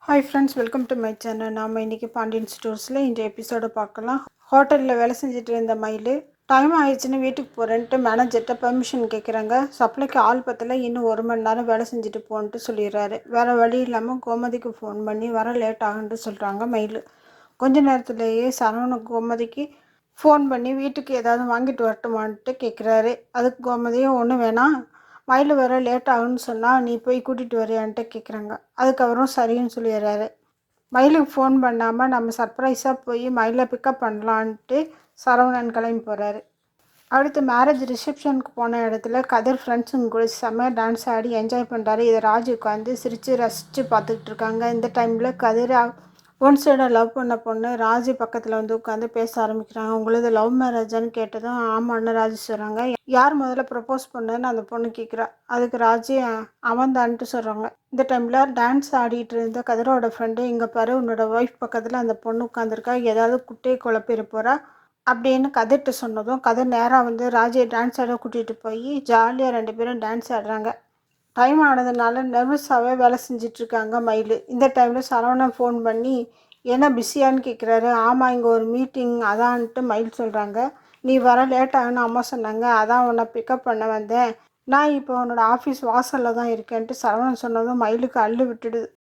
Hi friends, welcome to my channel. நாம் இன்றைக்கி பாண்டியன் ஸ்டோர்ஸில் இந்த எபிசோடை பார்க்கலாம். ஹோட்டலில் வேலை செஞ்சுட்டு இருந்த மயில் டைம் ஆயிடுச்சுன்னு வீட்டுக்கு போகிறேன்ட்டு மேனேஜர்கிட்ட பெர்மிஷன் கேட்குறாங்க. சப்ளைக்கு ஆள் பத்தில் இன்னும் 1 மணி நேரம் வேலை செஞ்சுட்டு போன்ட்டு சொல்லிடுறாரு. வேறு வழி இல்லாமல் கோமதிக்கு ஃபோன் பண்ணி வர லேட் ஆகுன்ட்டு சொல்கிறாங்க மயில். கொஞ்ச நேரத்துலேயே சரவணன் கோமதிக்கு ஃபோன் பண்ணி வீட்டுக்கு ஏதாவது வாங்கிட்டு வரட்டுமான்ட்டு கேட்குறாரு. அதுக்கு கோமதியும் ஒன்றும் வேணாம், மயில் வர லேட் ஆகுன்னு சொன்னால் நீ போய் கூட்டிகிட்டு வரையான்ட்டு கேட்குறாங்க. அதுக்கப்புறம் சரின்னு சொல்லிடுறாரு. மயிலுக்கு ஃபோன் பண்ணாமல் நம்ம சர்ப்ரைஸாக போய் மயிலை பிக்கப் பண்ணலான்ட்டு சரவணன் கிளம்பி போகிறாரு. அடுத்து மேரேஜ் ரிசப்ஷனுக்கு போன இடத்துல கதிர் ஃப்ரெண்ட்ஸுங்க கூட செம்ம டான்ஸ் ஆடி என்ஜாய் பண்ணுறாரு. இதை ராஜு உட்காந்து சிரித்து ரசித்து பார்த்துக்கிட்டு இருக்காங்க. இந்த டைமில் கதிர் ஒன் சைடாக லவ் பண்ண பொண்ணு ராஜு பக்கத்தில் வந்து உட்காந்து பேச ஆரம்பிக்கிறாங்க. உங்களது லவ் மேரேஜான்னு கேட்டதும் ஆமான்னு ராஜு சொல்கிறாங்க. யார் முதல்ல ப்ரப்போஸ் பண்ணேன்னு அந்த பொண்ணு கேட்குறா. அதுக்கு ராஜு அவன் தான்ட்டு சொல்கிறாங்க. இந்த டைமில் டான்ஸ் ஆடிட்டு இருந்த கதிரோட ஃப்ரெண்டு, இங்கே பாரு உன்னோட ஒய்ஃப் பக்கத்தில் அந்த பொண்ணு உட்காந்துருக்கா, ஏதாவது குட்டையை குழப்பிட போகிறா அப்படின்னு கதிர்கிட்ட சொன்னதும் கதிர் நேராக வந்து ராஜியை டான்ஸ் ஆட கூட்டிகிட்டு போய் ஜாலியாக 2 பேரும் டான்ஸ் ஆடுறாங்க. டைம் ஆனதுனால நர்வஸாகவே வேலை செஞ்சிட்ருக்காங்க மயில். இந்த டைமில் சரவணன் ஃபோன் பண்ணி என்ன பிஸியான்னு கேட்குறாரு. ஆமாம், இங்கே ஒரு மீட்டிங் அதான்ட்டு மயில் சொல்கிறாங்க. நீ வர லேட் ஆகுன்னு அம்மா சொன்னாங்க, அதான் உன்னை பிக்கப் பண்ண வந்தேன். நான் இப்போ உன்னோட ஆஃபீஸ் வாசலில் தான் இருக்கேன்ட்டு சரவணன் சொன்னதும் மயிலுக்கு அள்ளு விட்டுடுது.